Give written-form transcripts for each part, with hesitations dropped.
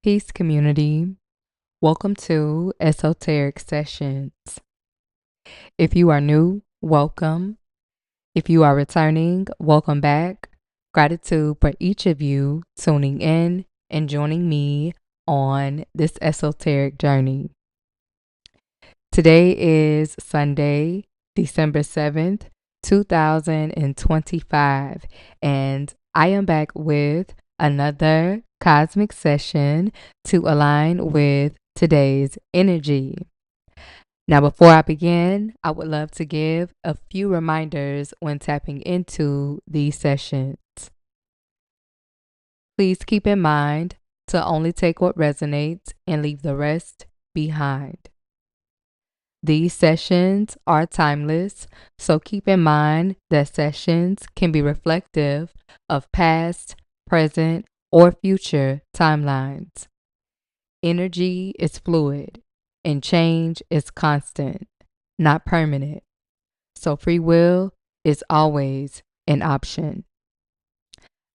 Peace, community. Welcome to Esoteric Sessions. If you are new, welcome. If you are returning, welcome back. Gratitude for each of you tuning in and joining me on this esoteric journey. Today is Sunday, December 7th, 2025, and I am back with another cosmic session to align with today's energy. Now, before I begin, I would love to give a few reminders when tapping into these sessions. Please keep in mind to only take what resonates and leave the rest behind. These sessions are timeless, so keep in mind that sessions can be reflective of past, present, or future timelines. Energy is fluid, and change is constant, not permanent. So free will is always an option.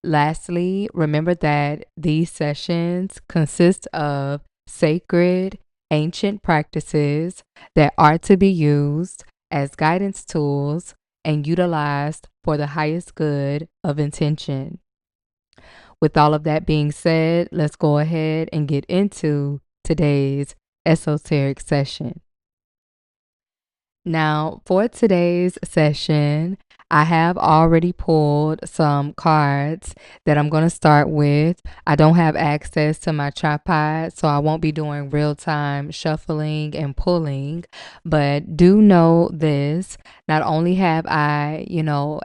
Lastly, remember that these sessions consist of sacred, ancient practices that are to be used as guidance tools and utilized for the highest good of intention. With all of that being said, let's go ahead and get into today's esoteric session. Now, for today's session, I have already pulled some cards that I'm going to start with. I don't have access to my tripod, so I won't be doing real-time shuffling and pulling, but do know this. Not only have I,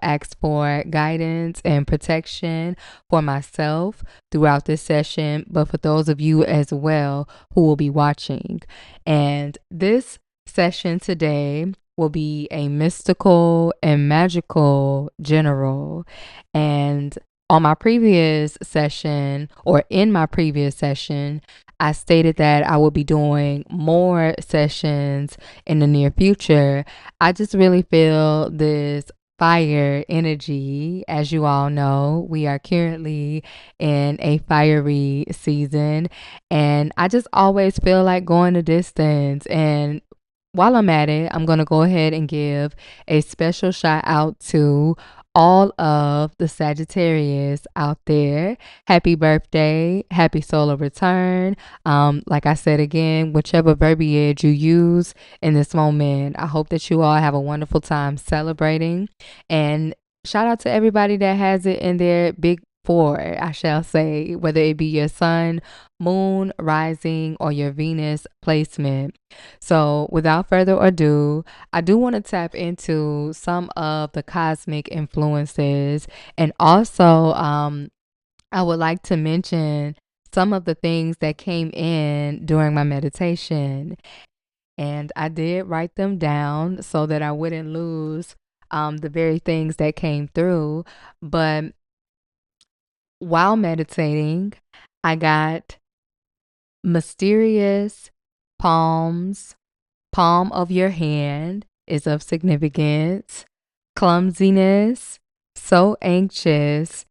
asked for guidance and protection for myself throughout this session, but for those of you as well who will be watching. And this session today will be a mystical and magical general. And on my previous session, or in my previous session, I stated that I will be doing more sessions in the near future. I just really feel this fire energy. As you all know, we are currently in a fiery season, and I just always feel like going the distance. And while I'm at it, I'm going to go ahead and give a special shout out to all of the Sagittarius out there. Happy birthday, happy solar return. Like I said again, whichever verbiage you use in this moment, I hope that you all have a wonderful time celebrating. And shout out to everybody that has it in their big four, I shall say, whether it be your sun, moon, rising, or your Venus placement. So without further ado, I do want to tap into some of the cosmic influences, and also I would like to mention some of the things that came in during my meditation. And I did write them down so that I wouldn't lose the very things that came through. But while meditating, I got mysterious palms. Palm of your hand is of significance. Clumsiness, so anxious,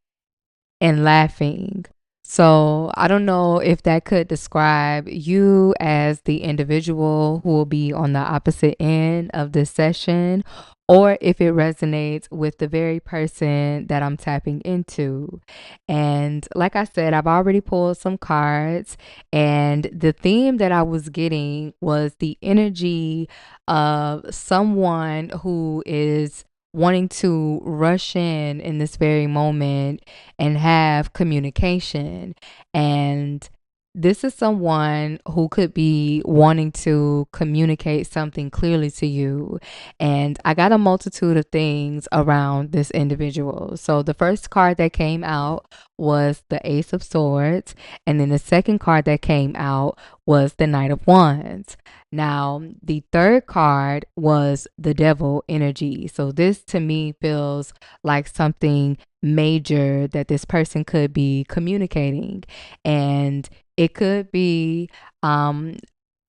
and laughing. So I don't know if that could describe you as the individual who will be on the opposite end of this session, or if it resonates with the very person that I'm tapping into. And like I said, I've already pulled some cards, and the theme that I was getting was the energy of someone who is wanting to rush in this very moment and have communication. And this is someone who could be wanting to communicate something clearly to you. And I got a multitude of things around this individual. So the first card that came out was the Ace of Swords. And then the second card that came out was the Knight of Wands. Now, the third card was the Devil energy. So this to me feels like something major that this person could be communicating. And it could be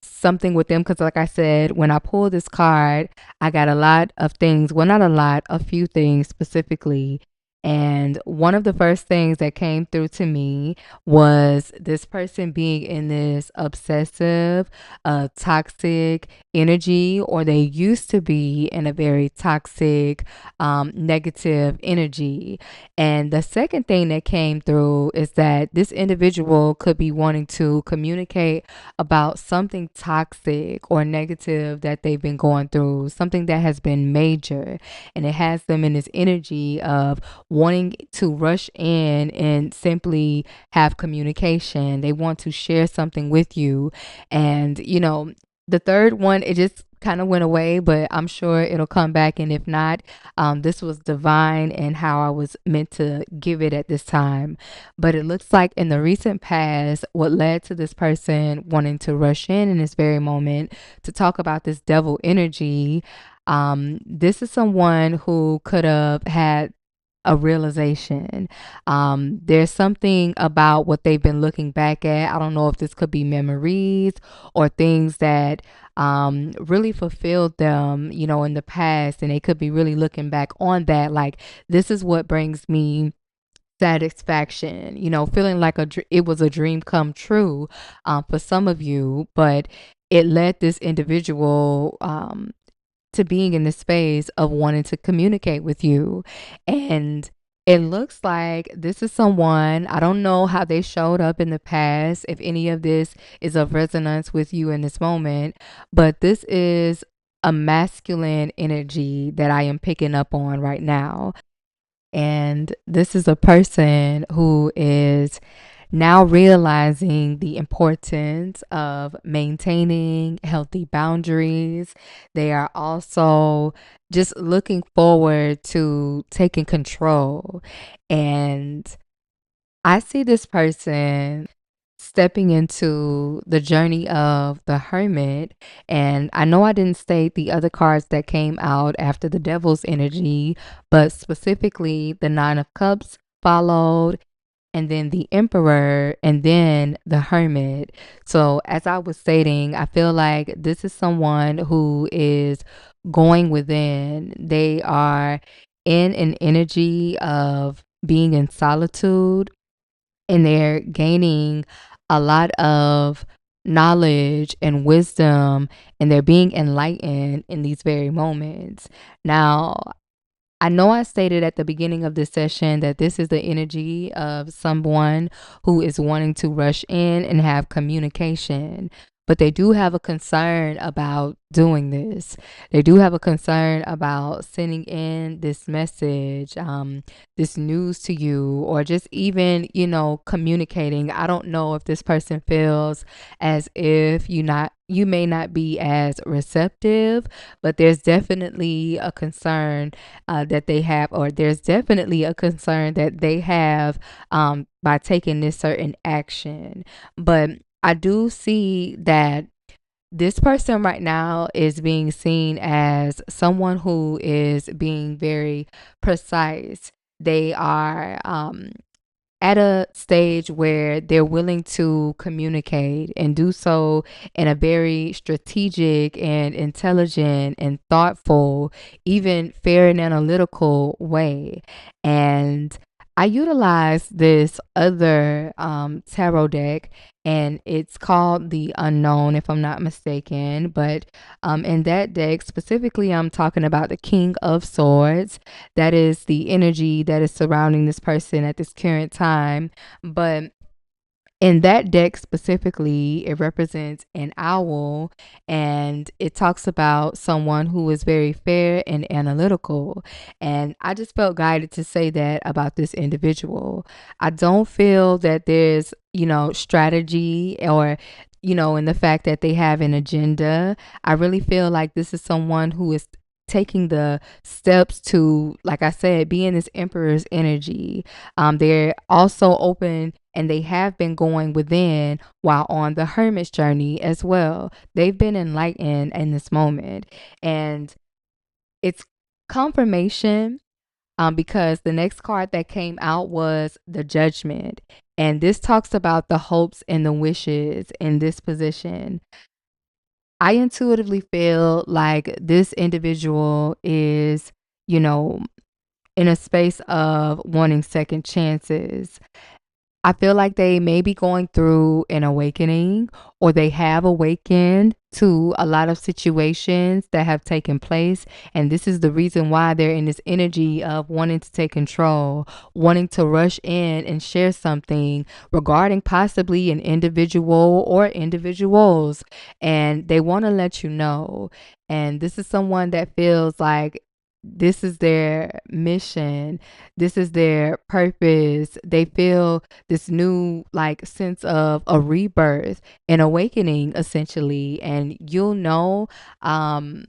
something with them, because like I said, when I pulled this card, I got a lot of things. Well, not a lot, a few things specifically. And one of the first things that came through to me was this person being in this obsessive, toxic energy, or they used to be in a very toxic, negative energy. And the second thing that came through is that this individual could be wanting to communicate about something toxic or negative that they've been going through, something that has been major. And it has them in this energy of wanting to rush in and simply have communication. They want to share something with you. And, the third one, it just kind of went away, but I'm sure it'll come back. And if not, this was divine and how I was meant to give it at this time. But it looks like in the recent past, what led to this person wanting to rush in this very moment to talk about this devil energy. This is someone who could have had a realization. There's something about what they've been looking back at. I don't know if this could be memories or things that really fulfilled them, in the past. And they could be really looking back on that. Like, this is what brings me satisfaction, feeling like it was a dream come true for some of you, but it led this individual to being in the space of wanting to communicate with you. And it looks like this is someone, I don't know how they showed up in the past, if any of this is of resonance with you in this moment, but this is a masculine energy that I am picking up on right now. And this is a person who is now realizing the importance of maintaining healthy boundaries. They are also just looking forward to taking control. And I see this person stepping into the journey of the hermit. And I know I didn't state the other cards that came out after the devil's energy, but specifically the Nine of Cups followed, and then the Emperor, and then the Hermit. So as I was stating, I feel like this is someone who is going within. They are in an energy of being in solitude, and they're gaining a lot of knowledge and wisdom, and they're being enlightened in these very moments. Now, I know I stated at the beginning of this session that this is the energy of someone who is wanting to rush in and have communication, but they do have a concern about doing this. They do have a concern about sending in this message, this news to you, or just even, communicating. I don't know if this person feels as if you may not be as receptive, but there's definitely a concern that they have, or there's definitely a concern that they have by taking this certain action. But I do see that this person right now is being seen as someone who is being very precise. They are at a stage where they're willing to communicate and do so in a very strategic and intelligent and thoughtful, even fair and analytical way. And I utilize this other tarot deck, and it's called the Unknown, if I'm not mistaken. But in that deck specifically, I'm talking about the King of Swords. That is the energy that is surrounding this person at this current time. But in that deck specifically, it represents an owl, and it talks about someone who is very fair and analytical. And I just felt guided to say that about this individual. I don't feel that there's, strategy or, in the fact that they have an agenda. I really feel like this is someone who is taking the steps to, like I said, be in this emperor's energy. They're also open, and they have been going within while on the hermit's journey as well. They've been enlightened in this moment, and it's confirmation because the next card that came out was the Judgment, and this talks about the hopes and the wishes in this position. I intuitively feel like this individual is, you know, in a space of wanting second chances. I feel like they may be going through an awakening, or they have awakened to a lot of situations that have taken place. And this is the reason why they're in this energy of wanting to take control, wanting to rush in and share something regarding possibly an individual or individuals. And they want to let you know. And this is someone that feels like this is their mission, this is their purpose. They feel this new like sense of a rebirth and awakening essentially. And you'll know um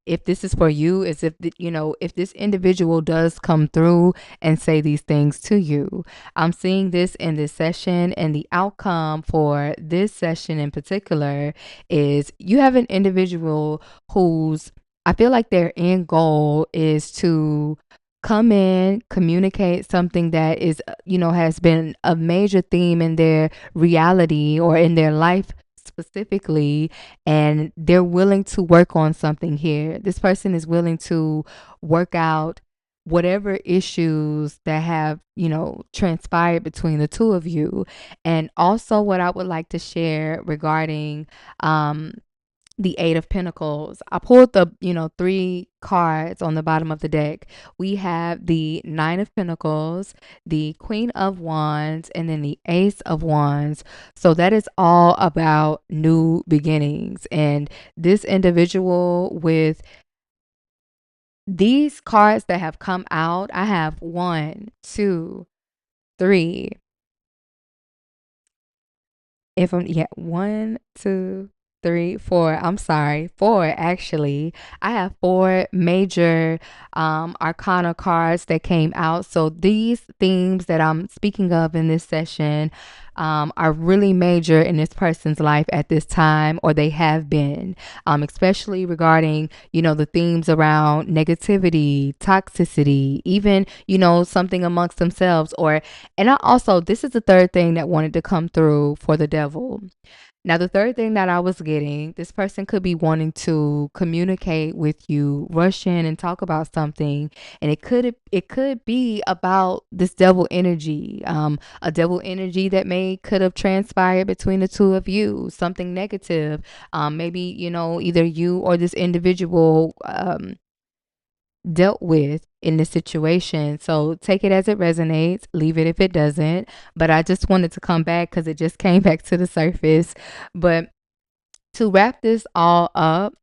if this is for you, is if if this individual does come through and say these things to you. I'm seeing this in this session, and the outcome for this session in particular is you have an individual who's, I feel like their end goal is to come in, communicate something that is, has been a major theme in their reality or in their life specifically, and they're willing to work on something here. This person is willing to work out whatever issues that have, transpired between the two of you. And also what I would like to share regarding the Eight of Pentacles. I pulled the, three cards on the bottom of the deck. We have the Nine of Pentacles, the Queen of Wands, and then the Ace of Wands. So that is all about new beginnings. And this individual with these cards that have come out, I have 1, 2, 3. If I'm, yeah, 1, 2, 3, 4. I'm sorry, 4 actually. I have 4 major arcana cards that came out. So these themes that I'm speaking of in this session are really major in this person's life at this time, or they have been, especially regarding, the themes around negativity, toxicity, even, something amongst themselves. And I also, this is the third thing that wanted to come through for the devil. Now, the third thing that I was getting, this person could be wanting to communicate with you, rush in and talk about something, and it could be about this devil energy, a devil energy that could have transpired between the two of you, something negative, maybe either you or this individual dealt with in this situation. So take it as it resonates, leave it if it doesn't. But I just wanted to come back because it just came back to the surface. But to wrap this all up,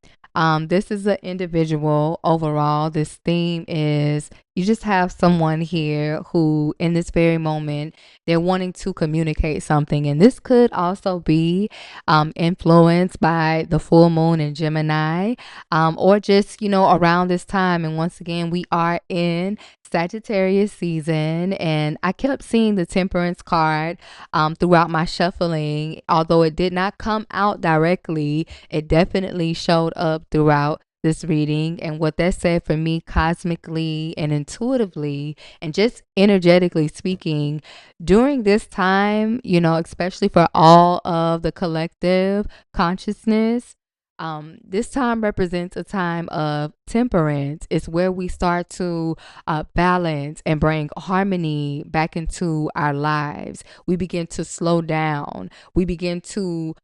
this is an individual overall. This theme is you just have someone here who, in this very moment, they're wanting to communicate something. And this could also be influenced by the full moon in Gemini, or just, around this time. And once again, we are in Sagittarius season, and I kept seeing the Temperance card throughout my shuffling. Although it did not come out directly, it definitely showed up throughout this reading. And what that said for me cosmically and intuitively and just energetically speaking, during this time, especially for all of the collective consciousness, this time represents a time of temperance. It's where we start to balance and bring harmony back into our lives. We begin to slow down. We begin to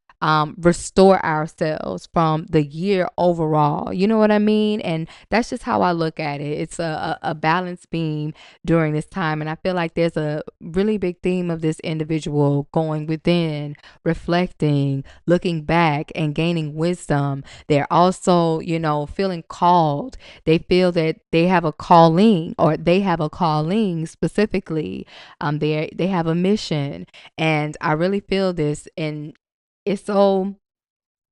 restore ourselves from the year overall. You know what I mean? And that's just how I look at it. It's a balance beam during this time. And I feel like there's a really big theme of this individual going within, reflecting, looking back, and gaining wisdom. They're also, feeling called. They feel that they have a calling, or they have a calling specifically. They have a mission. And I really feel this, and it's so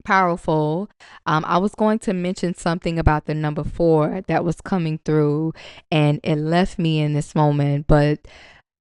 powerful. I was going to mention something about the number 4 that was coming through, and it left me in this moment. But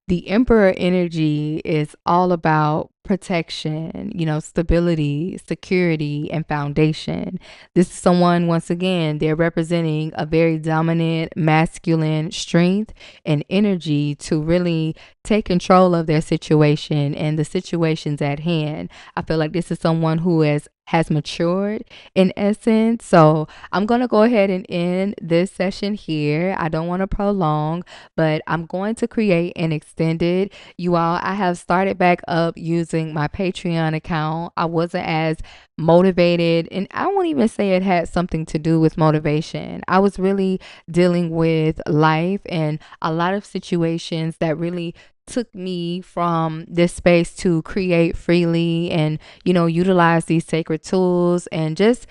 the Emperor energy is all about protection, stability, security, and foundation. This is someone, once again, they're representing a very dominant masculine strength and energy to really take control of their situation and the situations at hand. I feel like this is someone who has matured in essence. So I'm going to go ahead and end this session here. I don't want to prolong, but I'm going to create an extended. You all, I have started back up using my Patreon account. I wasn't as motivated, and I won't even say it had something to do with motivation. I was really dealing with life and a lot of situations that really took me from this space to create freely and utilize these sacred tools and just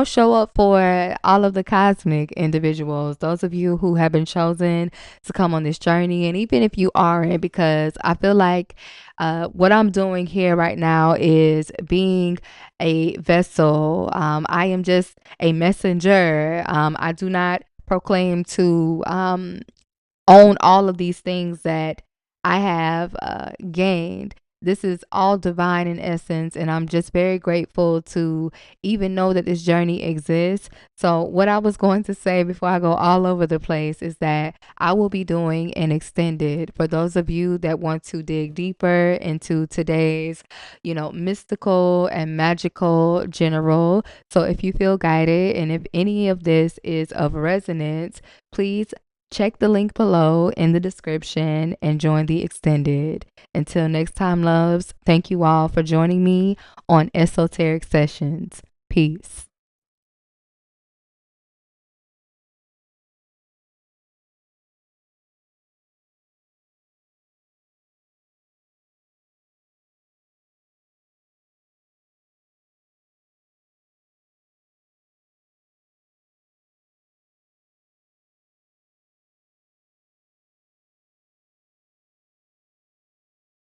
show up for all of the cosmic individuals, those of you who have been chosen to come on this journey, and even if you aren't, because I feel like what I'm doing here right now is being a vessel. I am just a messenger. I do not proclaim to own all of these things that I have gained. This is all divine in essence, and I'm just very grateful to even know that this journey exists. So, what I was going to say before I go all over the place is that I will be doing an extended for those of you that want to dig deeper into today's, mystical and magical general. So, if you feel guided and if any of this is of resonance, please check the link below in the description and join the extended. Until next time, loves, thank you all for joining me on Esoteric Sessions. Peace.